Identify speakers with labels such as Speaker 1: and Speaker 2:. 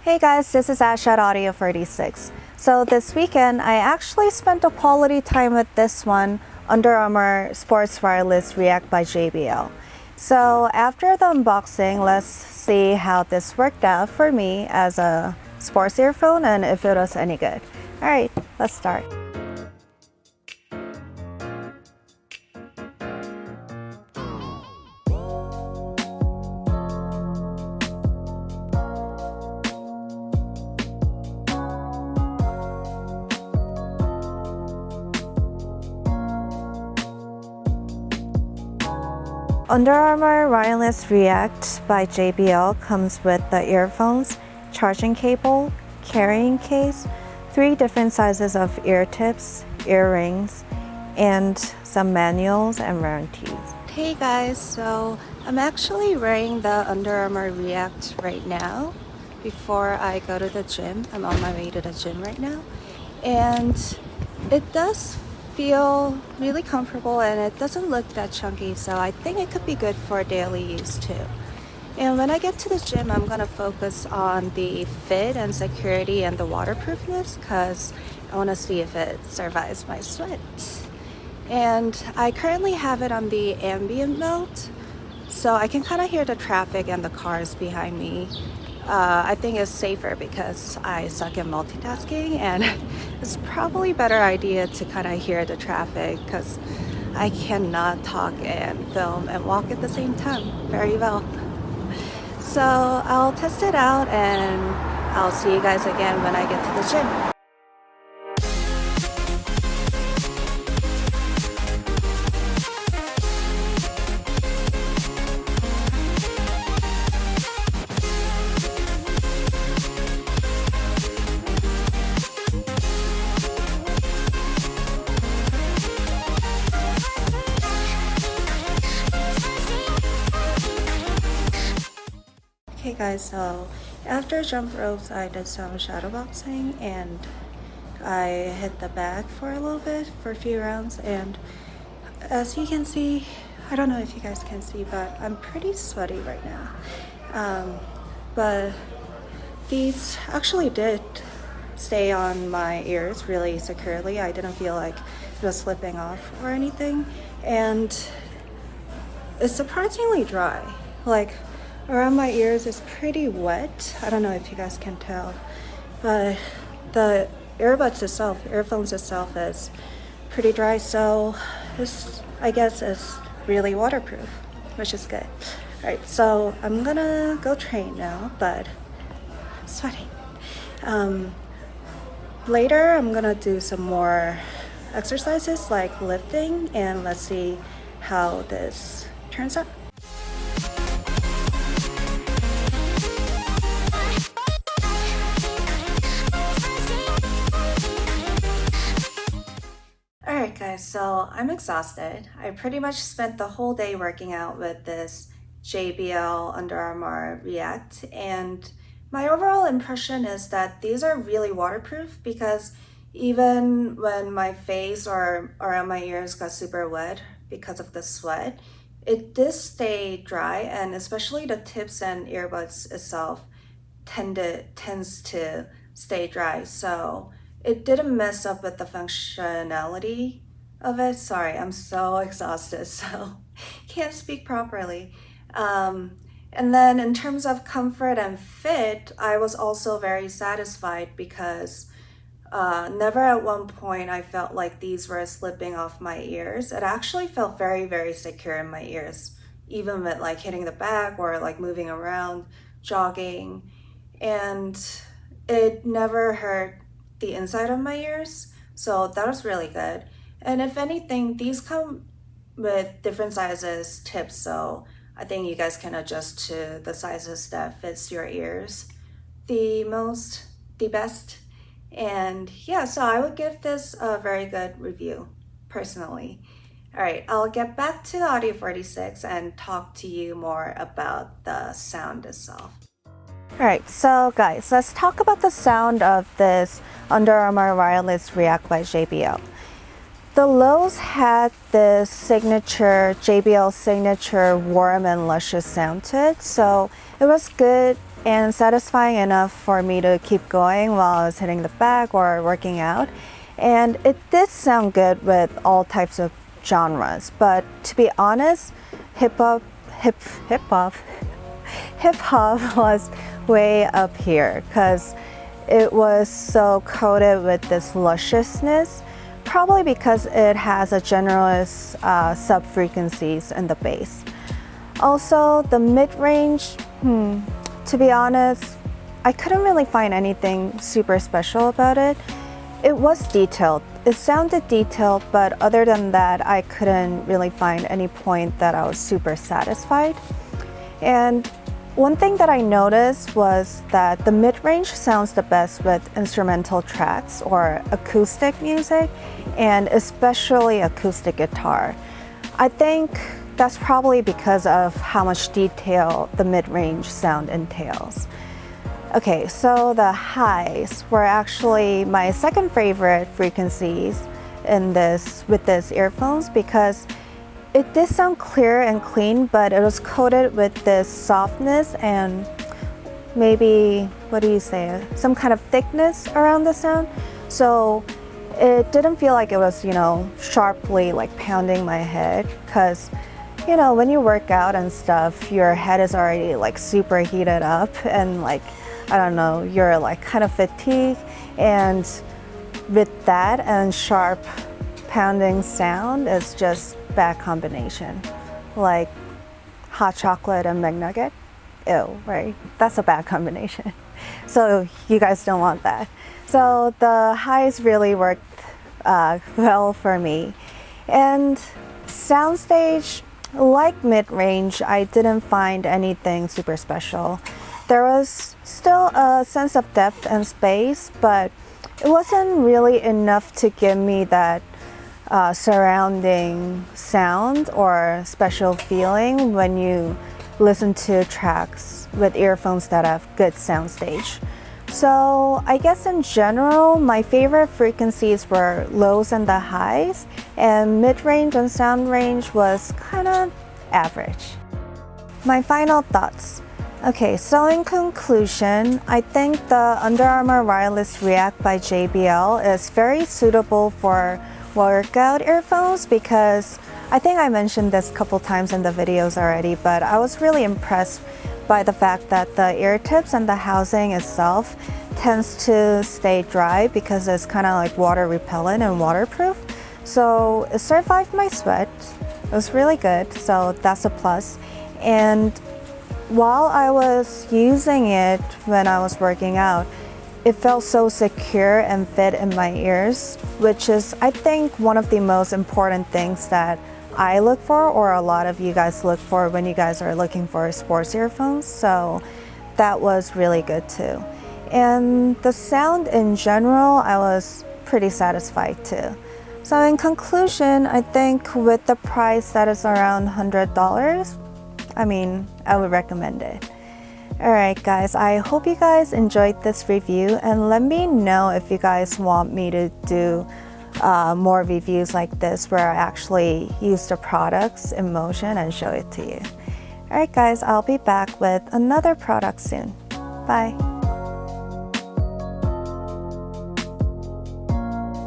Speaker 1: Hey guys, this is Ash at Audio46. So this weekend, I actually spent a quality time with this one, Under Armour Sports Wireless React by JBL. So after the unboxing, let's see how this worked out for me as a sports earphone and if it was any good. Alright, let's start. Under Armour Wireless React by JBL comes with the earphones, charging cable, carrying case, 3 different sizes of ear tips, earrings, and some manuals and warranties. Hey guys, so I'm actually wearing the Under Armour React right now before I go to the gym. I'm on my way to the gym right now, and it does feel really comfortable and it doesn't look that chunky, so I think it could be good for daily use too. And when I get to the gym, I'm gonna focus on the fit and security and the waterproofness because I want to see if it survives my sweat. And I currently have it on the ambient mode, so I can kind of hear the traffic and the cars behind me. I think it's safer because I suck at multitasking, and it's probably a better idea to kind of hear the traffic because I cannot talk and film and walk at the same time very well. So I'll test it out and I'll see you guys again when I get to the gym. Hey guys, so after jump ropes I did some shadow boxing and I hit the bag for a little bit for a few rounds, and as you can see, I don't know if you guys can see, but I'm pretty sweaty right now. But these actually did stay on my ears really securely. I didn't feel like it was slipping off or anything, and it's surprisingly dry. Like, around my ears is pretty wet. I don't know if you guys can tell, but the earphones itself is pretty dry, so this, I guess, is really waterproof, which is good. Alright, so I'm gonna go train now, but I'm sweating. Later I'm gonna do some more exercises like lifting, and let's see how this turns out. Alright guys, so I'm exhausted. I pretty much spent the whole day working out with this JBL Under Armour React, and my overall impression is that these are really waterproof because even when my face or around my ears got super wet because of the sweat, it did stay dry, and especially the tips and earbuds itself tends to stay dry, so it didn't mess up with the functionality of it. Sorry, I'm so exhausted, so can't speak properly. And then in terms of comfort and fit, I was also very satisfied because never at one point I felt like these were slipping off my ears. It actually felt very, very secure in my ears, even with like hitting the bag or like moving around, jogging, and it never hurt the inside of my ears, so that was really good. And if anything, these come with different sizes tips, so I think you guys can adjust to the sizes that fits your ears the best. And yeah, so I would give this a very good review personally. All right, I'll get back to the Audio46 and talk to you more about the sound itself. Alright, so guys, let's talk about the sound of this Under Armour Wireless React by JBL. The lows had this JBL signature warm and luscious sound to it, so it was good and satisfying enough for me to keep going while I was hitting the bag or working out. And it did sound good with all types of genres, but to be honest, hip hop was way up here because it was so coated with this lusciousness, probably because it has a generous sub-frequencies in the bass. Also, the mid-range, to be honest, I couldn't really find anything super special about it. It was detailed. It sounded detailed, but other than that, I couldn't really find any point that I was super satisfied. And one thing that I noticed was that the mid-range sounds the best with instrumental tracks or acoustic music, and especially acoustic guitar. I think that's probably because of how much detail the mid-range sound entails. Okay, so the highs were actually my second favorite frequencies with this earphones because it did sound clear and clean, but it was coated with this softness and maybe, what do you say, some kind of thickness around the sound. So it didn't feel like it was, sharply like pounding my head because, when you work out and stuff, your head is already like super heated up and like, I don't know, you're like kind of fatigued, and with that and sharp pounding sound is just bad combination. Like hot chocolate and McNugget, ew, right? That's a bad combination. So you guys don't want that. So the highs really worked well for me. And soundstage, like mid-range, I didn't find anything super special. There was still a sense of depth and space, but it wasn't really enough to give me that surrounding sound or special feeling when you listen to tracks with earphones that have good soundstage. So I guess in general, my favorite frequencies were lows and the highs, and mid-range and sound range was kind of average. My final thoughts. Okay, so in conclusion, I think the Under Armour Wireless React by JBL is very suitable for workout earphones because I think I mentioned this a couple times in the videos already, but I was really impressed by the fact that the ear tips and the housing itself tends to stay dry because it's kind of like water repellent and waterproof. So it survived my sweat. It was really good, so that's a plus. And while I was using it when I was working out, it felt so secure and fit in my ears, which is, I think, one of the most important things that I look for, or a lot of you guys look for when you guys are looking for sports earphones. So that was really good too. And the sound in general, I was pretty satisfied too. So in conclusion, I think with the price that is around $100, I would recommend it. Alright guys, I hope you guys enjoyed this review, and let me know if you guys want me to do more reviews like this where I actually use the products in motion and show it to you. Alright guys, I'll be back with another product soon. Bye!